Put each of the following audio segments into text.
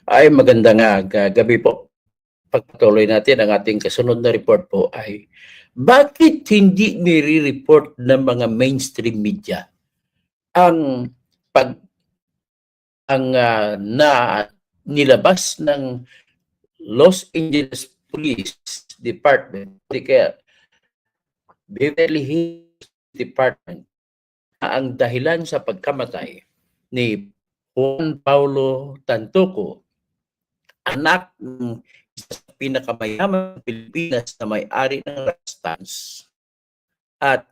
Ay magandang gabi po. Pagpatuloy natin ang ating kasunod na report po ay bakit hindi nire-report ng mga mainstream media ang pag na nilabas ng Los Angeles Police Department di kaya Beverly Hills Department na ang dahilan sa pagkamatay ni Juan Paulo Tantoco, anak ng isa sa pinakamayaman ng Pilipinas na may-ari ng Rastans at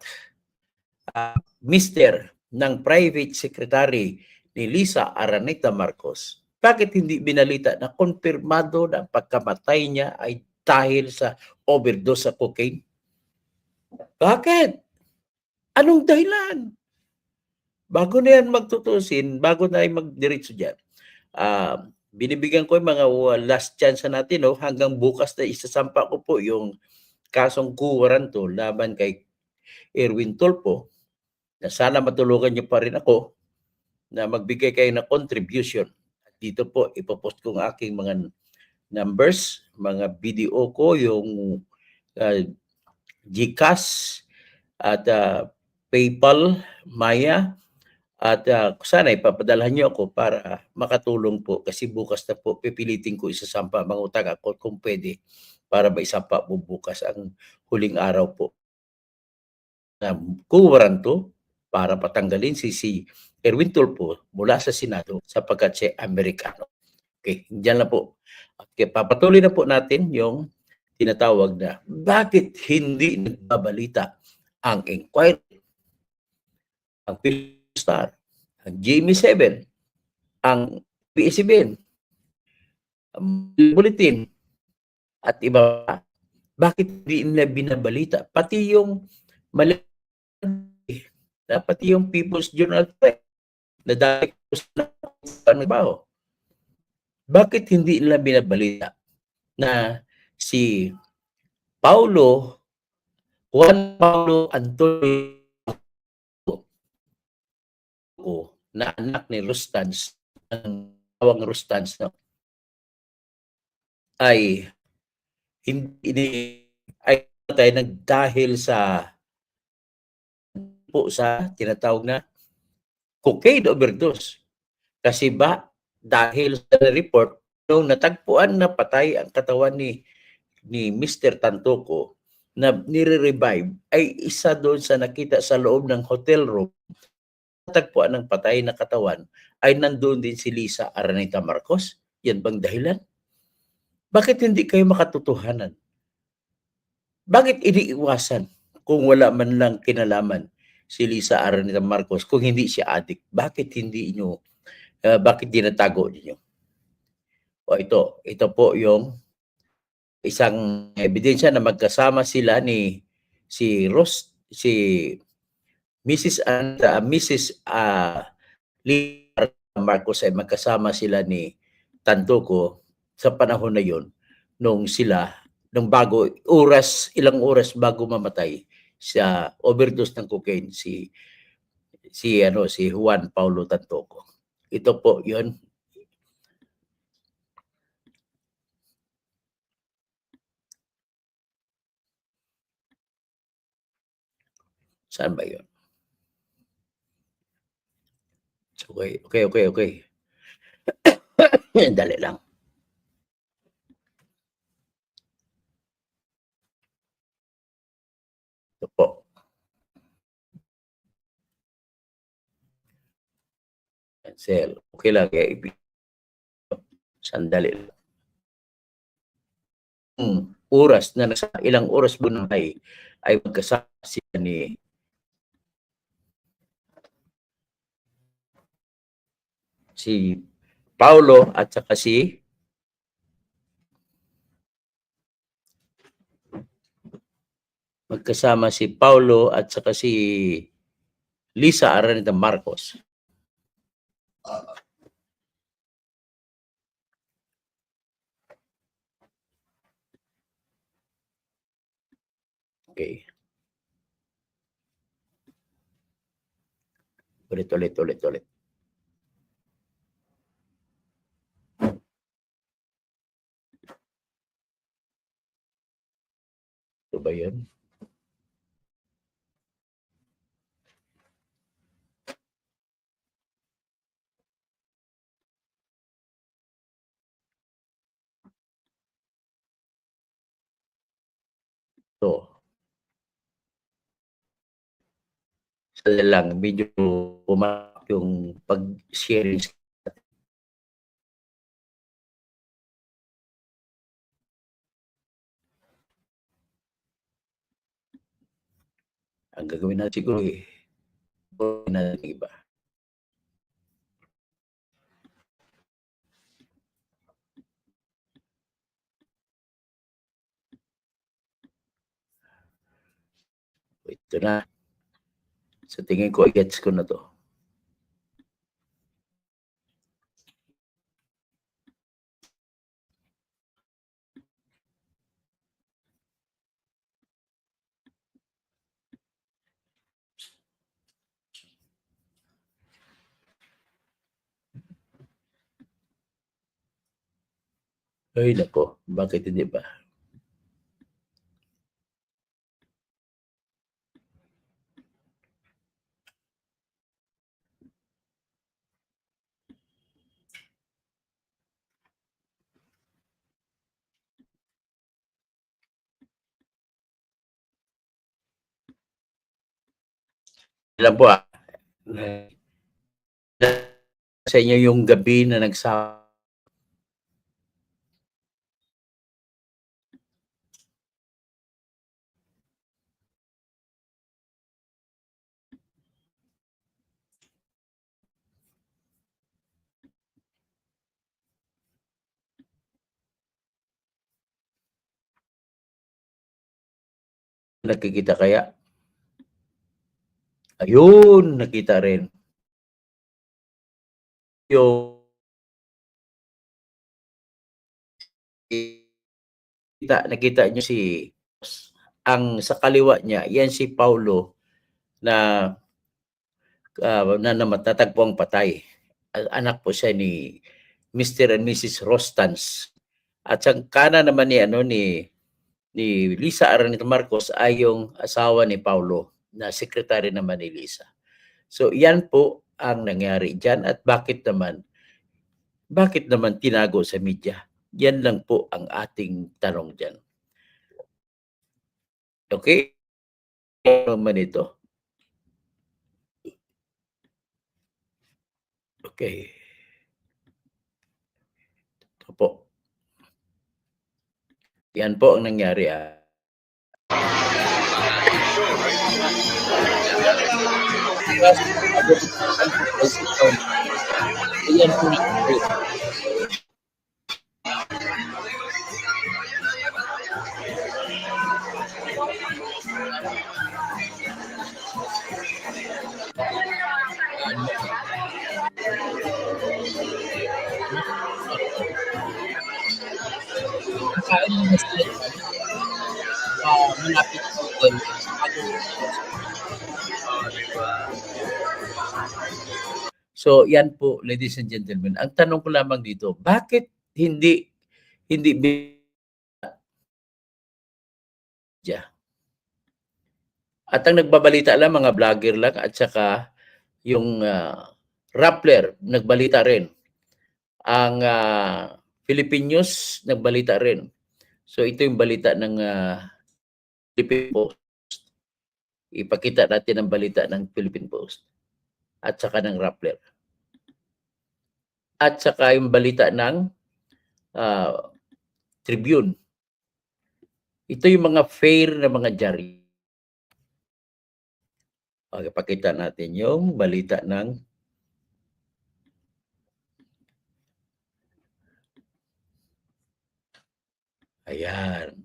Mr. ng private secretary ni Lisa Araneta Marcos. Bakit hindi binalita na konfirmado na ang pagkamatay niya ay dahil sa overdose sa cocaine? Bakit? Anong dahilan? Bago na yan magtutusin, bago na ay magdiretso dyan, binibigyan ko yung mga last chance natin, no? Hanggang bukas na isasampa ko po yung kasong kuwaranto laban kay Erwin Tulfo na sana matulungan niyo pa rin ako na magbigay kayo ng contribution. Dito po, ipopost ko ang aking mga numbers, mga video ko, yung GCash at PayPal, Maya, at sana ipapadalhan niyo ako para makatulong po kasi bukas na po pipilitin ko isasampa mga utang ako kung pwede para maisampa po bukas ang huling araw po na kuwaranto para patanggalin si Erwin Tulfo mula sa Senado sapagkat siya Amerikano. Okay, diyan na po. Okay, papatuloy na po natin yung tinatawag na bakit hindi nagbabalita ang inquiry, ang Philippine Star, ang GMA7, ang PSBN, ang Bulletin, at iba pa. Bakit hindi nila binabalita? Pati yung pati yung People's Journal na dati ko sa trabaho. Bakit hindi nila binabalita na si Juan Paulo Antonio na anak ni Rustans, ang tawag Rustans, no, ay hindi ay tayo dahil sa tinatawag na cocaine overdose. Kasi ba dahil sa report nung natagpuan na patay ang katawan ni Mr. Tantoco na nire-revive ay isa doon sa nakita sa loob ng hotel room, natagpuan ng patay na katawan ay nandoon din si Lisa Araneta Marcos. Yan bang dahilan? Bakit hindi kayo makatotohanan? Bakit iniiwasan kung wala man lang kinalaman si Lisa Araneta Marcos kung hindi siya addict? Bakit hindi inyo, bakit dinatago ninyo? O ito po yung isang ebidensya na magkasama sila ni si Mrs. Lisa Marcos ay magkasama sila ni Tantoco sa panahon na yon nung ilang oras bago mamatay sa overdose ng cocaine si Juan Paulo Tantoco. Ito po 'yon. Saan ba 'yon? Okay. Dali lang. Ito po. Cancel. Okay lang. Sandali lang. Oras na nasa ilang oras ba ay magkasama sila ni si Paulo at saka magkasama si Paulo at saka si Lisa Araneta Marcos. Okay. Ulit. ba yun? So, sandali lang, medyo pumapak yung pag-sharing. Ang gagawin natin siguro natin iba. Ito na. Sa tingin ko, gets ko na to. Ay, nako. Bakit hindi ba? Alam po sa inyo yung gabi na nakikita kaya? Ayun, nakita rin. Yung nakita niyo si ang sa kaliwa niya, yan si Paulo na na natatagpuang patay. Anak po siya ni Mr. and Mrs. Rostans. At sa kanan naman ni ni Lisa Araneta Marcos ay yung asawa ni Paulo na sekretary naman ni Lisa. So yan po ang nangyari diyan at bakit naman tinago sa media? Yan lang po ang ating tanong diyan. Okay? Naman ito. Okay. Ito po. Yan po ang nangyari. Ayan po nangyari. Kain mo na sila malapit sa hotel. So yan po, ladies and gentlemen. Ang tanong ko lamang dito, bakit hindi media? At ang nagbabalita lang mga vlogger lang at saka yung Rappler nagbalita rin. Ang Philippine News nagbalita rin. So ito yung balita ng Philippine Post. Ipakita natin ang balita ng Philippine Post at saka ng Rappler. At saka yung balita ng Tribune. Ito yung mga fair na mga jari. Okay, pakita natin yung balita ng ayan.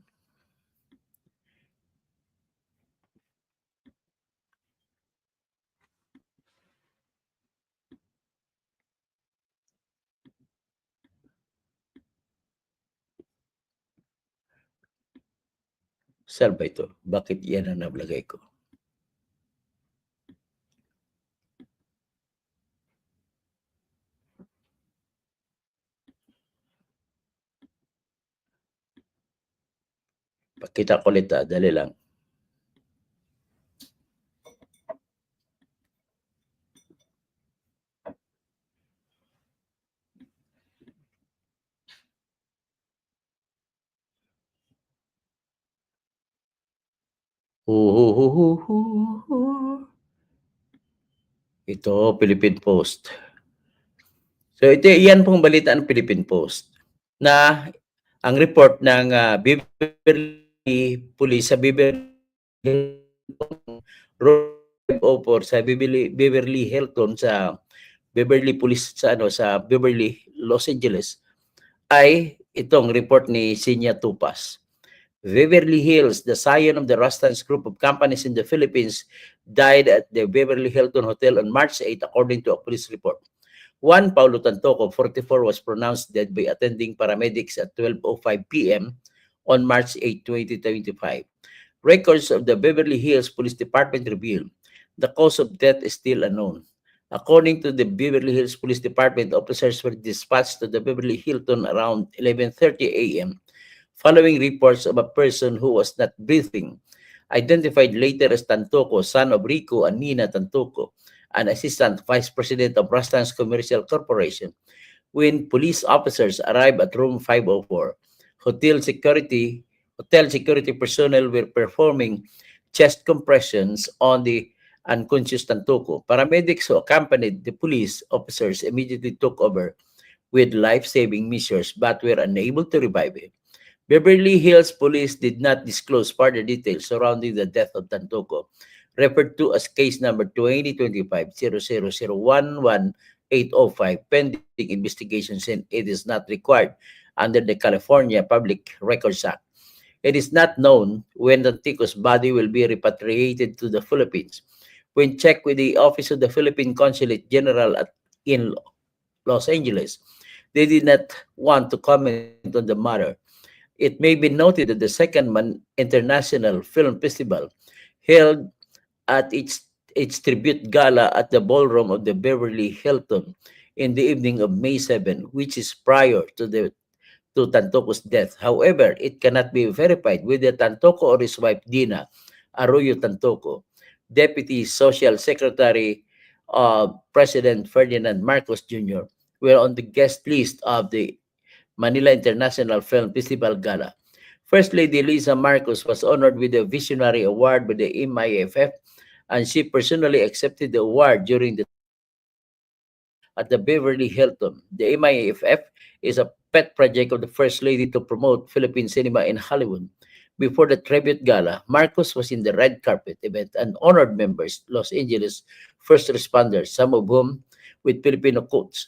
Saan ba ito? Bakit yan ang nablagay ko? Pakita ko ulit, dali lang. Ito, Philippine Post. So yan pong balita ng Philippine Post na ang report ng Beverly Police sa Beverly sa Beverly Hilton sa Beverly Police sa Beverly, Los Angeles ay itong report ni Sinya Tupas. Beverly Hills, the scion of the Rustans group of companies in the Philippines, died at the Beverly Hilton Hotel on March 8 according to a police report. Juan Paulo Tantoco, 44, was pronounced dead by attending paramedics at 12:05 p.m. on March 8, 2025. Records of the Beverly Hills Police Department reveal the cause of death is still unknown. According to the Beverly Hills Police Department, officers were dispatched to the Beverly Hilton around 11:30 a.m. following reports of a person who was not breathing, identified later as Tantoco, son of Rico and Nina Tantoco, an assistant vice president of Rustans Commercial Corporation. When police officers arrived at room 504, hotel security personnel were performing chest compressions on the unconscious Tantoco. Paramedics who accompanied the police officers immediately took over with life-saving measures but were unable to revive him. Beverly Hills Police did not disclose further details surrounding the death of Tantoco, referred to as case number 2025-00011805, pending investigations, and it is not required under the California Public Records Act. It is not known when Tantoco's body will be repatriated to the Philippines. When checked with the Office of the Philippine Consulate General in Los Angeles, they did not want to comment on the matter. It may be noted that the second International Film Festival held at its tribute gala at the ballroom of the Beverly Hilton in the evening of May 7, which is prior to Tantoco's death. However, it cannot be verified whether Tantoco or his wife Dina Arroyo Tantoco, Deputy Social Secretary of President Ferdinand Marcos Jr., were on the guest list of the Manila International Film Festival Gala. First Lady Lisa Marcos was honored with the Visionary Award by the MIFF, and she personally accepted the award at the Beverly Hilton. The MIFF is a pet project of the First Lady to promote Philippine cinema in Hollywood. Before the tribute gala, Marcos was in the red carpet event and honored members, Los Angeles first responders, some of whom with Filipino coats.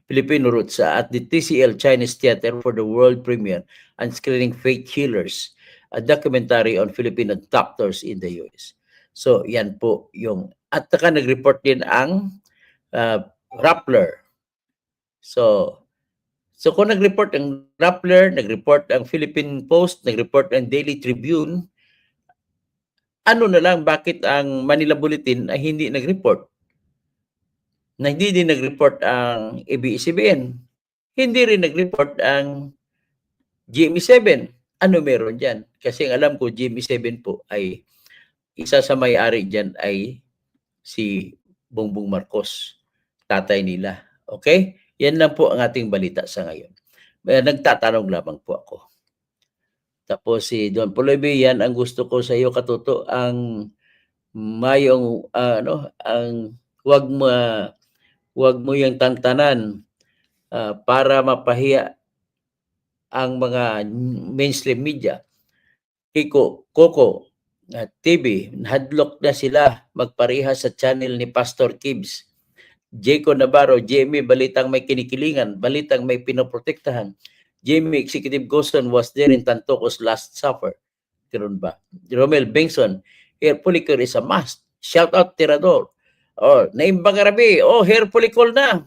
Filipino roots at the TCL Chinese Theater for the world premiere and screening Fake Healers, a documentary on Filipino doctors in the US. So, yan po yung, at saka nag-report din ang Rappler. So kung nag-report ang Rappler, nag-report ang Philippine Post, nag-report ang Daily Tribune, ano na lang, bakit ang Manila Bulletin ay hindi nag-report? Na hindi din nag-report ang ABS-CBN. Hindi rin nag-report ang GMA7. Ano meron dyan? Kasi ang alam ko, GMA7 po ay isa sa may-ari dyan ay si Bongbong Marcos, tatay nila. Okay? Yan lang po ang ating balita sa ngayon. Nagtatanong lamang po ako. Tapos si Don Polobe, yan ang gusto ko sa iyo, Katuto, ang mayong ang wag mo yang tantanan para mapahiya ang mga mainstream media. Coco TV, hadlock na sila magpareha sa channel ni Pastor Kibbs. Jaco Navarro, GMA, balitang may kinikilingan, balitang may pinoprotektahan. GMA Executive Goson was there in Tantoco's Last Supper. Ganun ba? Romel Bengson, hair follicle is a must. Shout out Tirador. Oh, Naim Bangarabi, hair follicle na.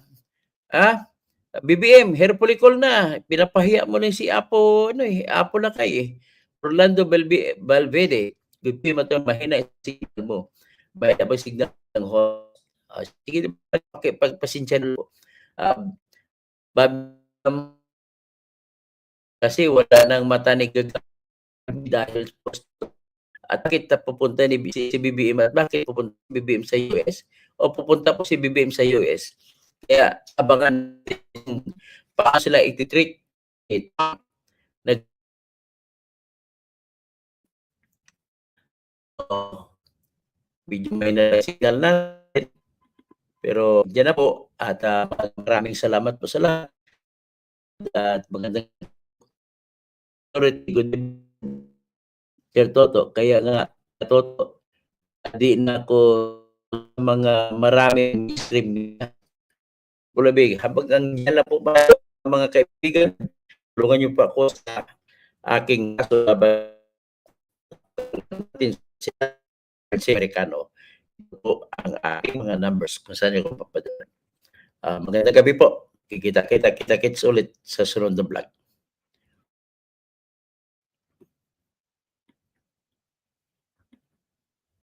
BBM, hair follicle na. Pinapahiya mo lang si Apo, Apo na kay Orlando Valverde. BP mo ito, mahina signal mo. May signal ng host. Sige, pagpasensya na po. Um, kasi wala ng matanig dahil at bakit pupunta si BBM at bakit pupunta si BBM sa US o pupunta po si BBM sa US. Kaya abangan natin paano sila iti-treat na medyo may signal natin. Pero diyan na po at maraming salamat po sa lahat at magandang good Sir Toto. Kaya nga Toto, di na ako mga maraming stream Bulabig. Habang ang dala po ba mga kaibigan, tulungan niyo po ako sa aking kaso laban sa Amerikano. Ito po ang aking mga numbers kung saan niyo ko papadala. Magandang gabi po. Kita-kits ulit sa sunod na vlog.